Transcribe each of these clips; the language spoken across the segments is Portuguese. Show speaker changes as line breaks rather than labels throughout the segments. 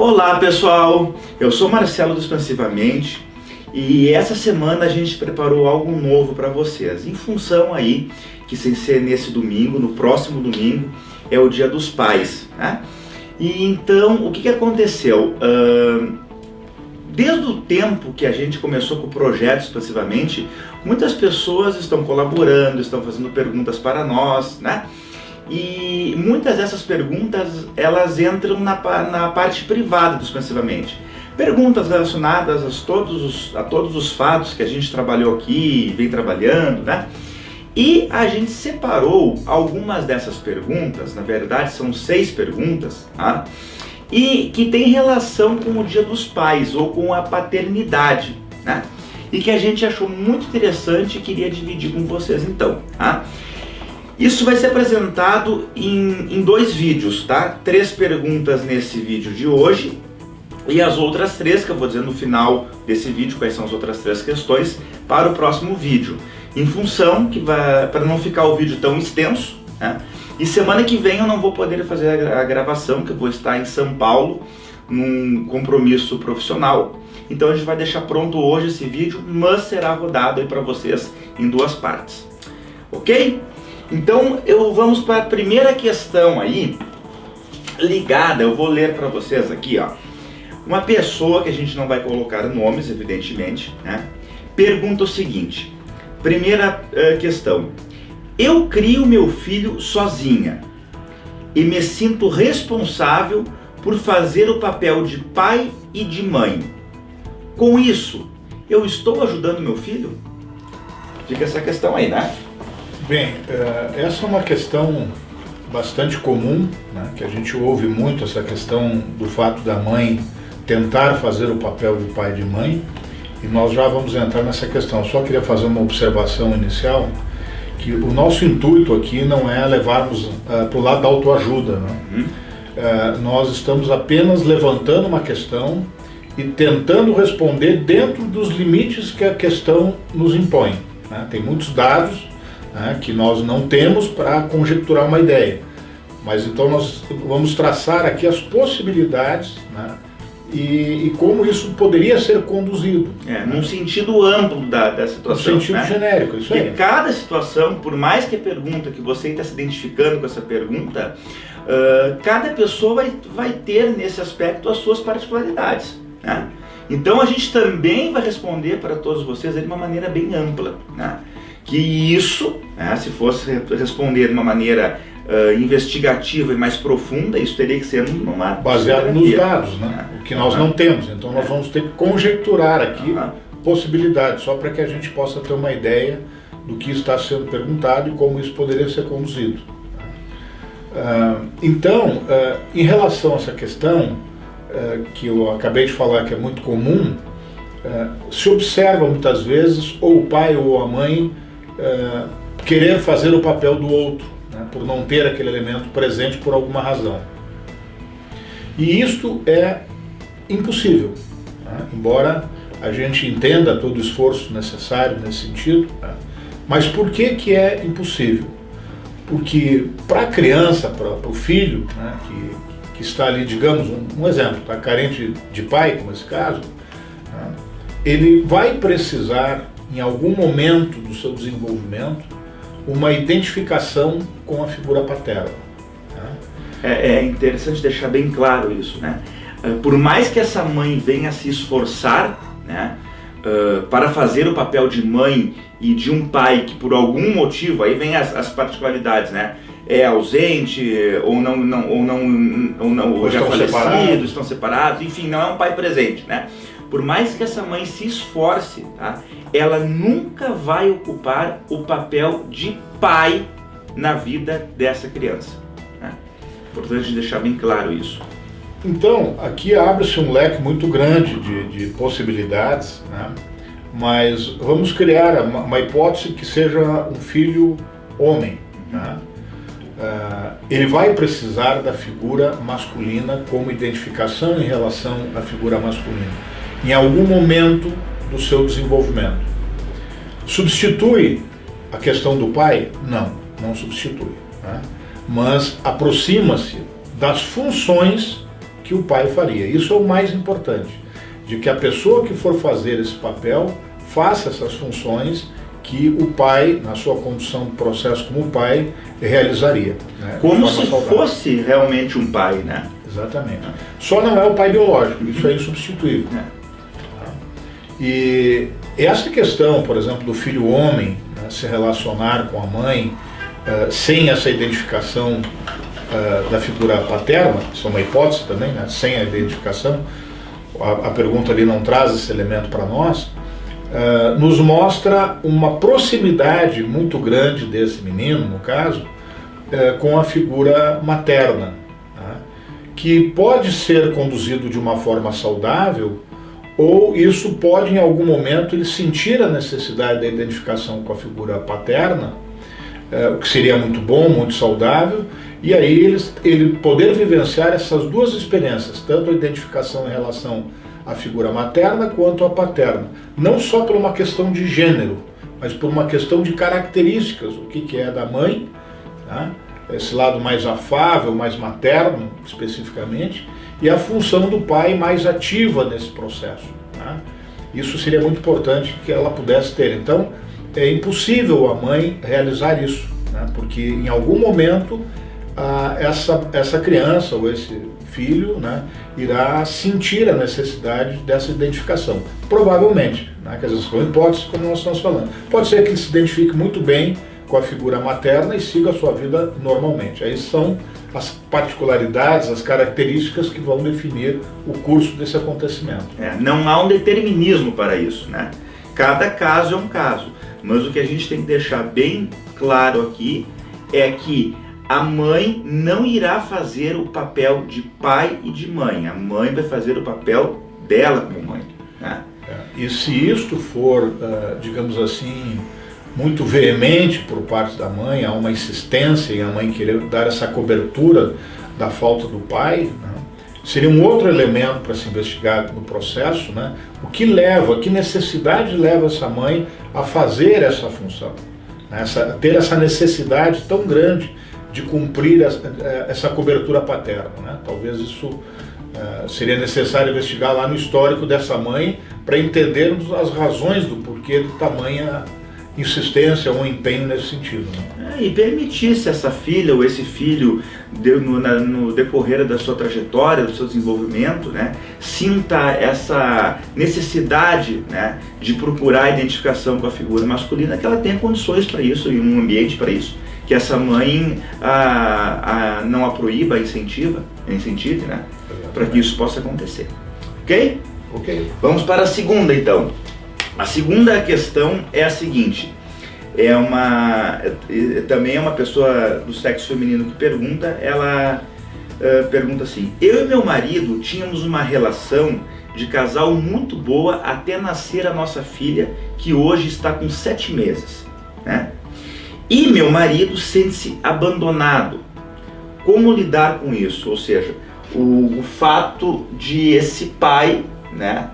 Olá pessoal, eu sou Marcelo do Expansivamente e essa semana a gente preparou algo novo para vocês, em função aí que sem ser nesse domingo, no próximo domingo é o Dia dos Pais, né? E então o que aconteceu? Desde o tempo que a gente começou com o projeto Expansivamente, muitas pessoas estão colaborando, estão fazendo perguntas para nós, né? E muitas dessas perguntas, elas entram na parte privada do Expansivamente. Perguntas relacionadas a todos os fatos que a gente trabalhou aqui, vem trabalhando, né? E a gente separou algumas dessas perguntas, na verdade são 6 perguntas, tá? E que tem relação com o Dia dos Pais ou com a paternidade, né? E que a gente achou muito interessante e queria dividir com vocês então, tá? Isso vai ser apresentado em 2 vídeos, tá? 3 perguntas nesse vídeo de hoje e as outras 3 que eu vou dizer no final desse vídeo, quais são as outras 3 questões, para o próximo vídeo. Em função que para não ficar o vídeo tão extenso, né? E semana que vem eu não vou poder fazer a gravação, que eu vou estar em São Paulo, num compromisso profissional. Então a gente vai deixar pronto hoje esse vídeo, mas será rodado aí para vocês em 2 partes. Ok? Então vamos para a primeira questão aí, ligada, eu vou ler para vocês aqui, ó. Uma pessoa, que a gente não vai colocar nomes, evidentemente, né? Pergunta o seguinte, primeira questão: eu crio meu filho sozinha e me sinto responsável por fazer o papel de pai e de mãe. Com isso, eu estou ajudando meu filho? Fica essa questão aí, né?
Bem, essa é uma questão bastante comum, né, que a gente ouve muito, essa questão do fato da mãe tentar fazer o papel de pai e de mãe, e nós já vamos entrar nessa questão. Eu só queria fazer uma observação inicial, que o nosso intuito aqui não é levarmos para o lado da autoajuda, né? Nós estamos apenas levantando uma questão e tentando responder dentro dos limites que a questão nos impõe, né? Tem muitos dados, né, que nós não temos para conjecturar uma ideia, mas então nós vamos traçar aqui as possibilidades, né, e como isso poderia ser conduzido.
Num sentido amplo da situação.
No sentido, né, genérico, isso aí.
Porque cada situação, por mais que a pergunta que você está se identificando com essa pergunta, cada pessoa vai ter nesse aspecto as suas particularidades, né? Então a gente também vai responder para todos vocês de uma maneira bem ampla, né? Que isso, né, se fosse responder de uma maneira investigativa e mais profunda, isso teria que ser numa
baseado nos dados, né? O que nós não temos. Então nós vamos ter que conjecturar aqui possibilidades, só para que a gente possa ter uma ideia do que está sendo perguntado e como isso poderia ser conduzido. Então, em relação a essa questão, que eu acabei de falar que é muito comum, se observa muitas vezes ou o pai ou a mãe querer fazer o papel do outro, né, por não ter aquele elemento presente por alguma razão. E isto é impossível, né, embora a gente entenda todo o esforço necessário nesse sentido, né, mas por que é impossível? Porque para a criança, para o filho, né, que está ali, digamos, um exemplo, está carente de pai, como esse caso, né, ele vai precisar, em algum momento do seu desenvolvimento, uma identificação com a figura paterna, né?
É interessante deixar bem claro isso, né? Por mais que essa mãe venha se esforçar, né, para fazer o papel de mãe e de um pai que por algum motivo, aí vem as particularidades, né? É ausente, ou já falecido, estão separados, enfim, não é um pai presente, né? Por mais que essa mãe se esforce, tá, ela nunca vai ocupar o papel de pai na vida dessa criança, né? Importante deixar bem claro isso.
Então, aqui abre-se um leque muito grande de possibilidades, né? Mas vamos criar uma hipótese que seja um filho homem, né? Ele vai precisar da figura masculina como identificação em relação à figura masculina em algum momento do seu desenvolvimento. Substitui a questão do pai? Não substitui, né? Mas aproxima-se das funções que o pai faria. Isso é o mais importante, de que a pessoa que for fazer esse papel faça essas funções que o pai, na sua condução do processo como pai, realizaria. Né,
como se fosse realmente um pai, né?
Exatamente. Só não é o pai biológico, isso é insubstituível. E essa questão, por exemplo, do filho homem, né, se relacionar com a mãe sem essa identificação da figura paterna, isso é uma hipótese também, né, sem a identificação, a pergunta ali não traz esse elemento para nós, nos mostra uma proximidade muito grande desse menino, no caso, com a figura materna, né, que pode ser conduzido de uma forma saudável, ou isso pode em algum momento ele sentir a necessidade da identificação com a figura paterna, o que seria muito bom, muito saudável, e aí ele poder vivenciar essas duas experiências, tanto a identificação em relação à figura materna quanto à paterna, não só por uma questão de gênero, mas por uma questão de características, o que é da mãe, né? Esse lado mais afável, mais materno especificamente, e a função do pai mais ativa nesse processo, né? Isso seria muito importante que ela pudesse ter. Então é impossível a mãe realizar isso, né? Porque em algum momento essa criança ou esse filho, né, irá sentir a necessidade dessa identificação. Provavelmente, né, quer dizer, são hipóteses como nós estamos falando. Pode ser que ele se identifique muito bem com a figura materna e siga a sua vida normalmente. Aí são as particularidades, as características que vão definir o curso desse acontecimento.
Não há um determinismo para isso, né? Cada caso é um caso, mas o que a gente tem que deixar bem claro aqui é que a mãe não irá fazer o papel de pai e de mãe. A mãe vai fazer o papel dela como mãe, né?
E se isto for, digamos assim, muito veemente por parte da mãe, há uma insistência em a mãe querer dar essa cobertura da falta do pai, né, seria um outro elemento para se investigar no processo, né, que necessidade leva essa mãe a fazer essa função, né, ter essa necessidade tão grande de cumprir essa cobertura paterna, né? Talvez isso seria necessário investigar lá no histórico dessa mãe para entendermos as razões do porquê de tamanha insistência ou empenho nesse sentido, né?
E permitisse essa filha ou esse filho, no decorrer da sua trajetória, do seu desenvolvimento, né, sinta essa necessidade, né, de procurar a identificação com a figura masculina, que ela tenha condições para isso e um ambiente para isso. Que essa mãe não a proíba, incentive, né, para que isso possa acontecer. Ok?
Ok.
Vamos para a segunda, então. A segunda questão é a seguinte, também é uma pessoa do sexo feminino que pergunta, ela pergunta assim: eu e meu marido tínhamos uma relação de casal muito boa até nascer a nossa filha, que hoje está com 7 meses, né? E meu marido sente-se abandonado. Como lidar com isso? Ou seja, o fato de esse pai, né,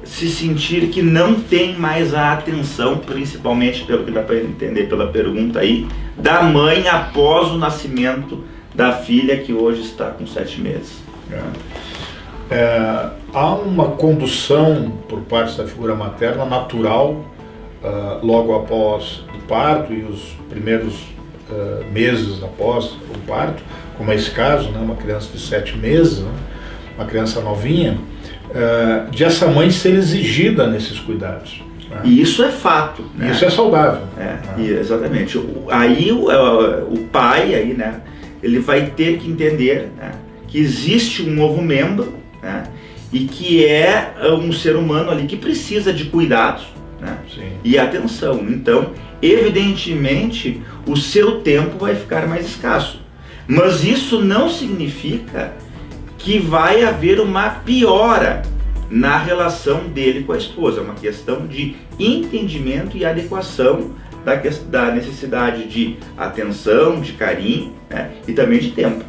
se sentir que não tem mais a atenção, principalmente pelo que dá para entender pela pergunta aí, da mãe após o nascimento da filha, que hoje está com 7 meses.
Há uma condução por parte da figura materna natural, logo após o parto e os primeiros meses após o parto, como é esse caso, né, uma criança de 7 meses, né, uma criança novinha, de essa mãe ser exigida nesses cuidados, né?
E isso é fato, né?
Isso é saudável.
Exatamente. Aí o pai, aí, né, ele vai ter que entender, né, que existe um novo membro, né, e que é um ser humano ali que precisa de cuidados, né, e atenção. Então, evidentemente, o seu tempo vai ficar mais escasso. Mas isso não significa que vai haver uma piora na relação dele com a esposa. É uma questão de entendimento e adequação da necessidade de atenção, de carinho, né, e também de tempo.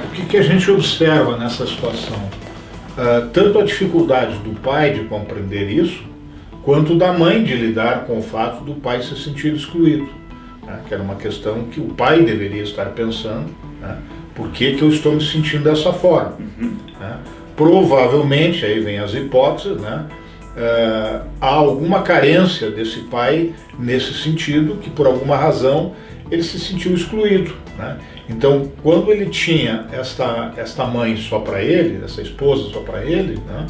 O que a gente observa nessa situação? Tanto a dificuldade do pai de compreender isso, quanto da mãe de lidar com o fato do pai se sentir excluído, né, que era uma questão que o pai deveria estar pensando, né, Por que que eu estou me sentindo dessa forma? Né? Provavelmente, aí vem as hipóteses, né? Há alguma carência desse pai nesse sentido, que por alguma razão ele se sentiu excluído, né? Então, quando ele tinha esta mãe só para ele, essa esposa só para ele, né?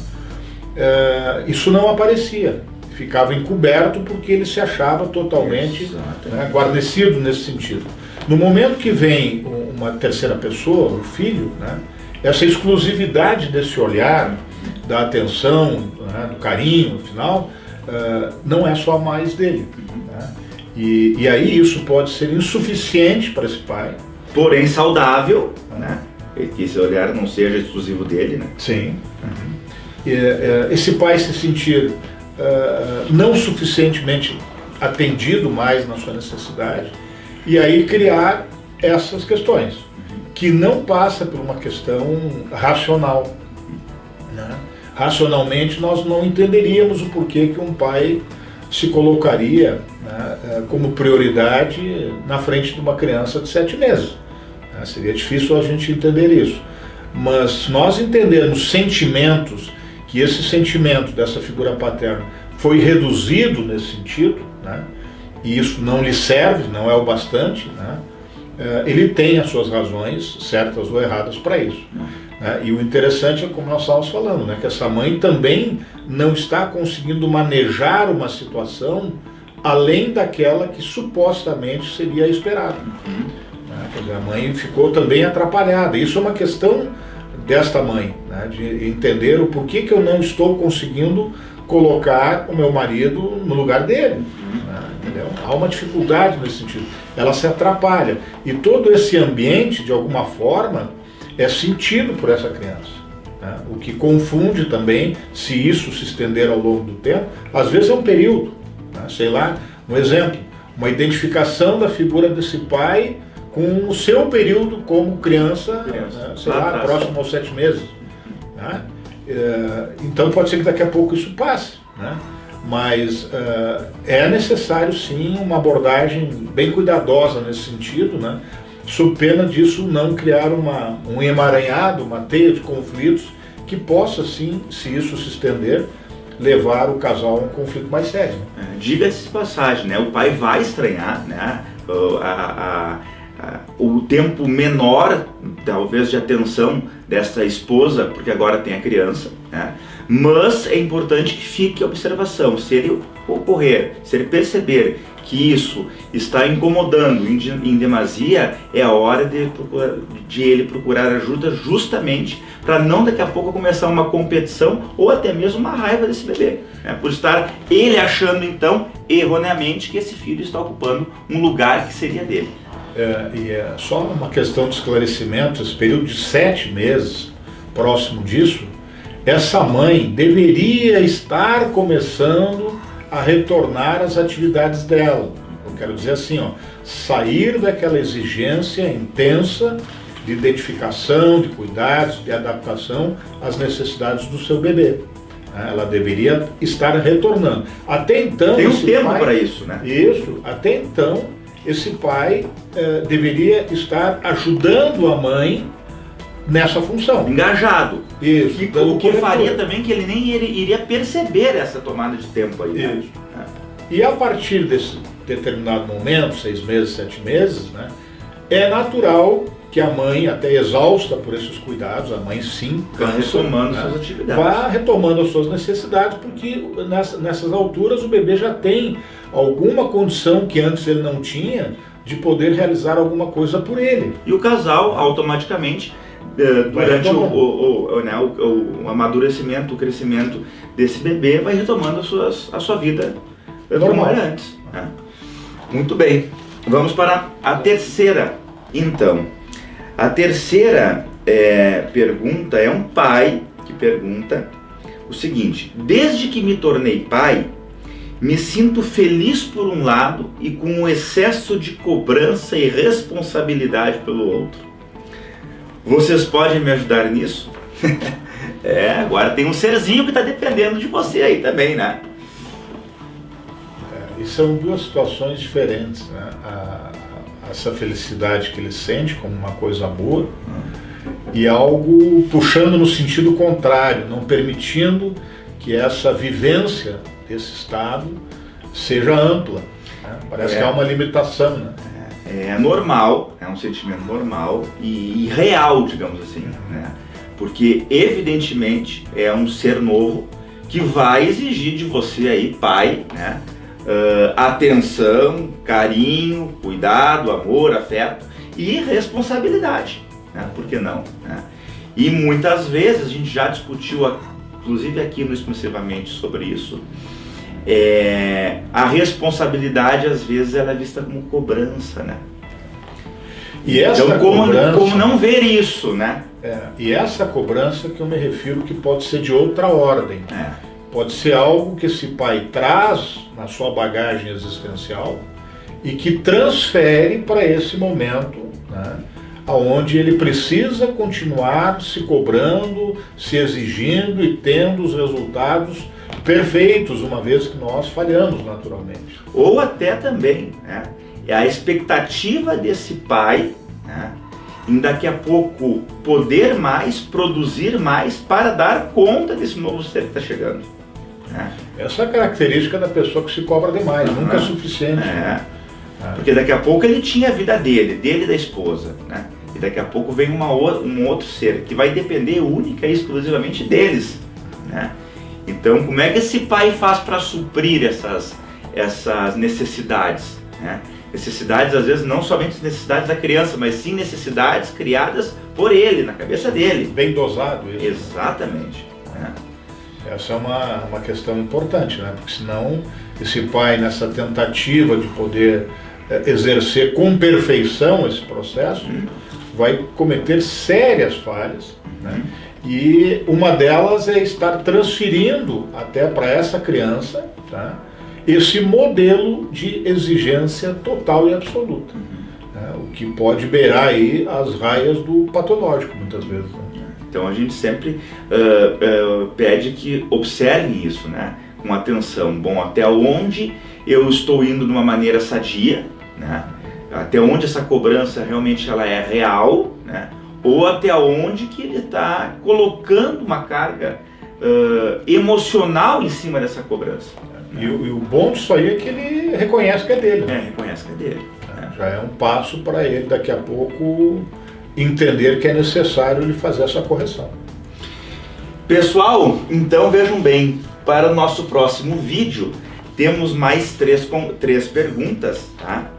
Isso não aparecia, ficava encoberto porque ele se achava totalmente, né, guarnecido nesse sentido. No momento que vem uma terceira pessoa, o filho, né, essa exclusividade desse olhar, da atenção, né, do carinho, afinal, não é só mais dele. Né? E aí isso pode ser insuficiente para esse pai.
Porém saudável, né? Que esse olhar não seja exclusivo dele, né?
Sim. Esse pai se sentir não suficientemente atendido mais na sua necessidade, e aí criar essas questões, que não passa por uma questão racional. Né? Racionalmente nós não entenderíamos o porquê que um pai se colocaria, né, como prioridade na frente de uma criança de 7 meses. Seria difícil a gente entender isso. Mas nós entendermos sentimentos, que esse sentimento dessa figura paterna foi reduzido nesse sentido, né, e isso não lhe serve, não é o bastante, né, ele tem as suas razões, certas ou erradas, para isso. Né, e o interessante é, como nós estávamos falando, né, que essa mãe também não está conseguindo manejar uma situação além daquela que supostamente seria esperada. Quer dizer, a mãe ficou também atrapalhada. Isso é uma questão desta mãe, né, de entender o porquê que eu não estou conseguindo colocar o meu marido no lugar dele. Né, entendeu? Há uma dificuldade nesse sentido. Ela se atrapalha. E todo esse ambiente, de alguma forma, é sentido por essa criança. Né, o que confunde também, se isso se estender ao longo do tempo, às vezes é um período. Né, sei lá, um exemplo, uma identificação da figura desse pai com o seu período como criança, né, sei lá, próximo aos 7 meses. Né? Então pode ser que daqui a pouco isso passe, né? Mas é necessário sim uma abordagem bem cuidadosa nesse sentido, né? Sob pena disso não criar um emaranhado, uma teia de conflitos que possa sim, se isso se estender, levar o casal a um conflito mais sério. Né?
Diga-se de passagem, né? O pai vai estranhar, né? O tempo menor, talvez, de atenção dessa esposa, porque agora tem a criança, né? Mas é importante que fique a observação. Se ele ocorrer, se ele perceber que isso está incomodando em demasia, é a hora de ele procurar ajuda, justamente para não daqui a pouco começar uma competição ou até mesmo uma raiva desse bebê, né? Por estar ele achando então erroneamente que esse filho está ocupando um lugar que seria dele.
E é só uma questão de esclarecimento, esse período de 7 meses, próximo disso, essa mãe deveria estar começando a retornar às atividades dela. Eu quero dizer assim, ó, sair daquela exigência intensa de identificação, de cuidados, de adaptação às necessidades do seu bebê. Ela deveria estar retornando. Até então...
Tem um tempo para isso, né?
Isso, até então... Esse pai deveria estar ajudando a mãe nessa função.
Engajado.
Isso.
O que faria também que ele nem iria perceber essa tomada de tempo aí. Né?
Isso. E a partir desse determinado momento, 6 meses, 7 meses, né, é natural que a mãe, até exausta por esses cuidados, a mãe sim,
vá retomando, né, suas atividades.
Vá retomando as suas necessidades, porque nessas alturas o bebê já tem alguma condição que antes ele não tinha de poder realizar alguma coisa por ele.
E o casal automaticamente, durante o amadurecimento, o crescimento desse bebê, vai retomando a sua vida normal antes. Né? Muito bem, vamos para a terceira então. A terceira pergunta é um pai que pergunta o seguinte: desde que me tornei pai, me sinto feliz por um lado e com um excesso de cobrança e responsabilidade pelo outro. Vocês podem me ajudar nisso? Agora tem um serzinho que está dependendo de você aí também, né?
E são duas situações diferentes, né? essa felicidade que ele sente como uma coisa boa, e algo puxando no sentido contrário, não permitindo que essa vivência desse estado seja ampla, né? Parece que há uma limitação, né?
É normal, é um sentimento normal e real, digamos assim, né? Porque evidentemente é um ser novo que vai exigir de você aí, pai, né? Atenção, carinho, cuidado, amor, afeto e responsabilidade, né? Por que não, né? E muitas vezes a gente já discutiu, inclusive aqui no Expansivamente, sobre isso. A responsabilidade às vezes ela é vista como cobrança, né?
E essa
então como não ver isso, né?
E essa cobrança que eu me refiro que pode ser de outra ordem. Pode ser algo que esse pai traz na sua bagagem existencial e que transfere para esse momento, né, onde ele precisa continuar se cobrando, se exigindo e tendo os resultados perfeitos, uma vez que nós falhamos naturalmente.
Ou até também, né, é a expectativa desse pai, né, em daqui a pouco poder mais, produzir mais para dar conta desse novo ser que está chegando. Né?
Essa é a característica da pessoa que se cobra demais, nunca é suficiente.
Porque daqui a pouco ele tinha a vida dele e da esposa, né? E daqui a pouco vem um outro ser que vai depender única e exclusivamente deles, né? Então, como é que esse pai faz para suprir essas necessidades, né? Necessidades, às vezes, não somente necessidades da criança, mas sim necessidades criadas por ele, na cabeça dele.
Bem dosado isso.
Exatamente. Né?
Essa é uma questão importante, né? Porque senão esse pai, nessa tentativa de poder exercer com perfeição esse processo, vai cometer sérias falhas, né? E uma delas é estar transferindo até para essa criança, tá, esse modelo de exigência total e absoluta, né? O que pode beirar aí as raias do patológico muitas vezes, né?
Então a gente sempre pede que observem isso, né, com atenção. Bom, até onde eu estou indo de uma maneira sadia, né? Até onde essa cobrança realmente ela é real, né? Ou até onde que ele está colocando uma carga emocional em cima dessa cobrança.
Né? E o bom disso aí é que ele reconhece que é dele. Né?
Reconhece que é dele.
Já é um passo para ele daqui a pouco entender que é necessário ele fazer essa correção.
Pessoal, então vejam bem, para o nosso próximo vídeo temos mais três perguntas, tá?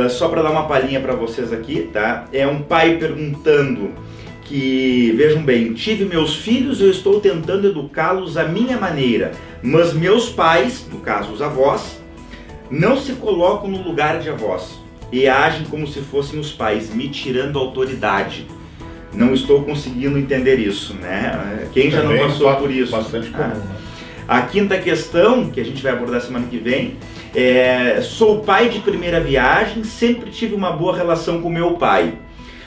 Só para dar uma palhinha para vocês aqui, tá? É um pai perguntando que, vejam bem, tive meus filhos, eu estou tentando educá-los à minha maneira, mas meus pais, no caso os avós, não se colocam no lugar de avós e agem como se fossem os pais, me tirando a autoridade. Não estou conseguindo entender isso, né? Quem já não passou por isso?
Bastante comum, né?
A quinta questão, que a gente vai abordar semana que vem, sou pai de primeira viagem, sempre tive uma boa relação com meu pai.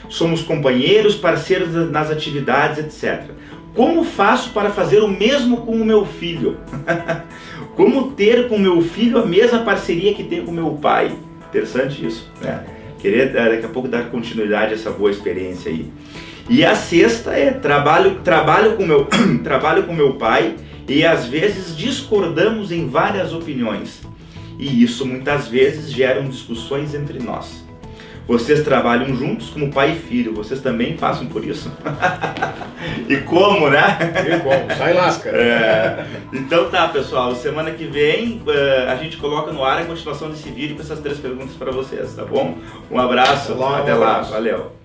Somos companheiros, parceiros nas atividades, etc. Como faço para fazer o mesmo com o meu filho? Como ter com o meu filho a mesma parceria que tenho com meu pai? Interessante isso, né? Querer daqui a pouco dar continuidade a essa boa experiência aí. E a sexta é trabalho com meu pai e às vezes discordamos em várias opiniões. E isso muitas vezes gera discussões entre nós. Vocês trabalham juntos como pai e filho, vocês também passam por isso? E como, né?
E como? Sai lasca.
Então tá, pessoal, semana que vem a gente coloca no ar a continuação desse vídeo com essas três perguntas para vocês, tá bom? Um abraço, até lá, valeu!